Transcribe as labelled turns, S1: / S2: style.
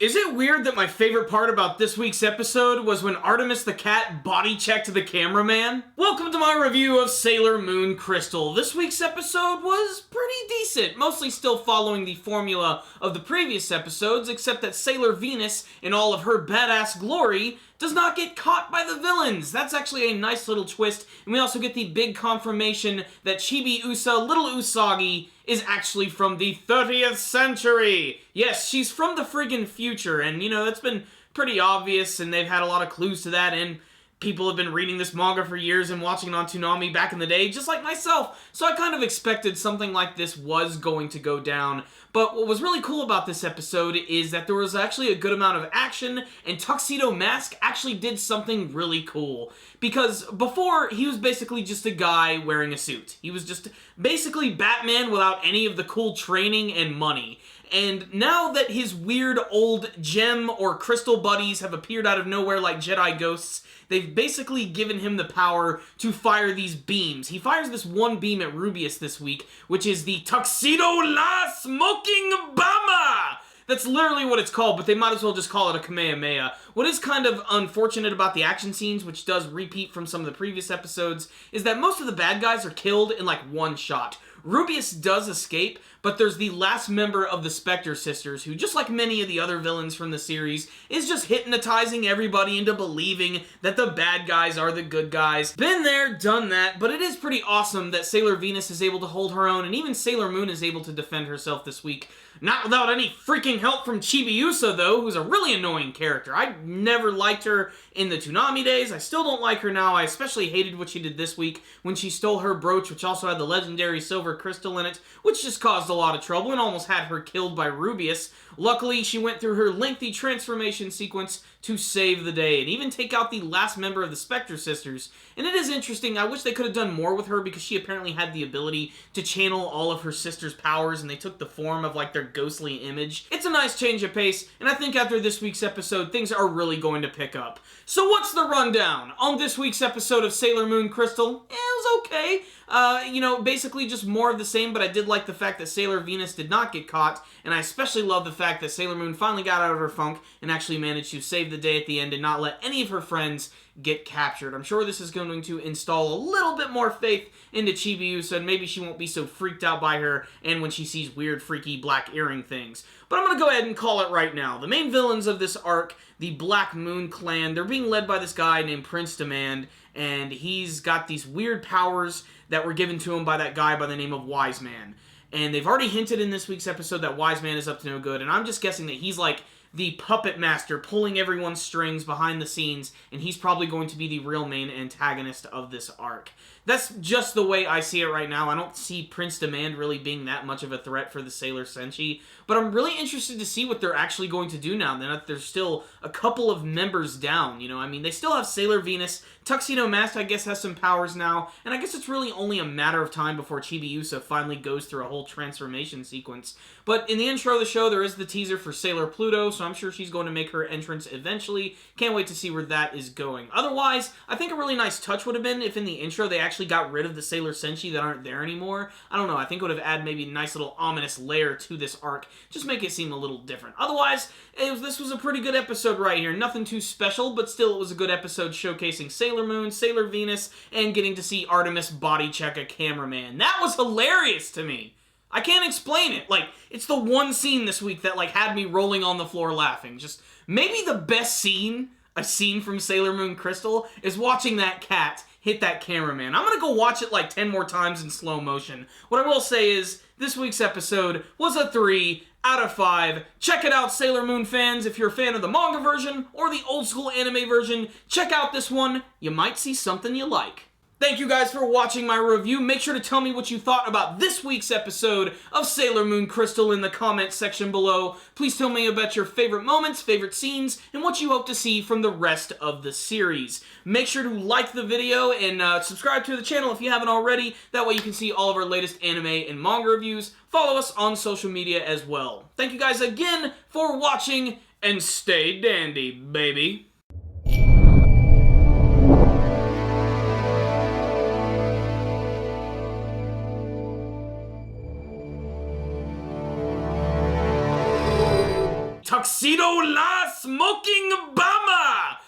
S1: Is it weird that my favorite part about this week's episode was when Artemis the cat body-checked the cameraman? Welcome to my review of Sailor Moon Crystal. This week's episode was pretty decent, mostly still following the formula of the previous episodes, except that Sailor Venus, in all of her badass glory, does not get caught by the villains. That's actually a nice little twist, and we also get the big confirmation that Chibi Usa Little Usagi is actually from the 30th century. Yes, she's from the friggin' future, and you know, that's been pretty obvious, and they've had a lot of clues to that, and people have been reading this manga for years and watching it on Toonami back in the day, just like myself, so I kind of expected something like this was going to go down. But what was really cool about this episode is that there was actually a good amount of action, and Tuxedo Mask actually did something really cool. Because before, he was basically just a guy wearing a suit. He was just basically Batman without any of the cool training and money. And now that his weird old gem or crystal buddies have appeared out of nowhere like Jedi ghosts, they've basically given him the power to fire these beams. He fires this one beam at Rubius this week, which is the Tuxedo La Smoking Bomber! That's literally what it's called, but they might as well just call it a Kamehameha. What is kind of unfortunate about the action scenes, which does repeat from some of the previous episodes, is that most of the bad guys are killed in like one shot. Rubius does escape, but there's the last member of the Spectre Sisters who, just like many of the other villains from the series, is just hypnotizing everybody into believing that the bad guys are the good guys. Been there, done that, but it is pretty awesome that Sailor Venus is able to hold her own, and even Sailor Moon is able to defend herself this week. Not without any freaking help from Chibi Usa, though, who's a really annoying character. I never liked her in the Toonami days. I still don't like her now. I especially hated what she did this week when she stole her brooch, which also had the legendary silver crystal in it, which just caused a lot of trouble and almost had her killed by Rubius. Luckily, she went through her lengthy transformation sequence to save the day and even take out the last member of the Spectre Sisters. And it is interesting. I wish they could have done more with her because she apparently had the ability to channel all of her sisters' powers, and they took the form of like their ghostly image. It's a nice change of pace, and I think after this week's episode, things are really going to pick up. So what's the rundown on this week's episode of Sailor Moon Crystal? It was okay. You know, basically just more of the same, but I did like the fact that Sailor Venus did not get caught, and I especially love the fact that Sailor Moon finally got out of her funk and actually managed to save the day at the end and not let any of her friends get captured. I'm sure this is going to install a little bit more faith into Chibi Usa, and maybe she won't be so freaked out by her and when she sees weird, freaky black earring things. But I'm going to go ahead and call it right now. The main villains of this arc, the Black Moon Clan, they're being led by this guy named Prince Demand, and he's got these weird powers that were given to him by that guy by the name of Wise Man. And they've already hinted in this week's episode that Wise Man is up to no good, and I'm just guessing that he's like the puppet master pulling everyone's strings behind the scenes, and he's probably going to be the real main antagonist of this arc. That's just the way I see it right now. I don't see Prince Demand really being that much of a threat for the Sailor Senshi, but I'm really interested to see what they're actually going to do now, that there's still a couple of members down, you know? I mean, they still have Sailor Venus, Tuxedo Mask, I guess, has some powers now, and I guess it's really only a matter of time before Chibi Usa finally goes through a whole transformation sequence. But in the intro of the show, there is the teaser for Sailor Pluto, so I'm sure she's going to make her entrance eventually. Can't wait to see where that is going. Otherwise, I think a really nice touch would have been if in the intro they actually got rid of the Sailor Senshi that aren't there anymore. I don't know, I think it would have added maybe a nice little ominous layer to this arc, just make it seem a little different. Otherwise, this was a pretty good episode right here. Nothing too special, but still it was a good episode showcasing Sailor Moon, Sailor Venus, and getting to see Artemis body check a cameraman. That was hilarious to me. I can't explain it. Like, it's the one scene this week that, like, had me rolling on the floor laughing. Just, maybe the best scene I've seen from Sailor Moon Crystal is watching that cat hit that cameraman. I'm gonna go watch it like 10 more times in slow motion. What I will say is, this week's episode was a 3 out of 5. Check it out, Sailor Moon fans. If you're a fan of the manga version or the old school anime version, check out this one. You might see something you like. Thank you guys for watching my review. Make sure to tell me what you thought about this week's episode of Sailor Moon Crystal in the comments section below. Please tell me about your favorite moments, favorite scenes, and what you hope to see from the rest of the series. Make sure to like the video and subscribe to the channel if you haven't already. That way you can see all of our latest anime and manga reviews. Follow us on social media as well. Thank you guys again for watching, and stay dandy, baby. Tuxedo La Smoking Bomber!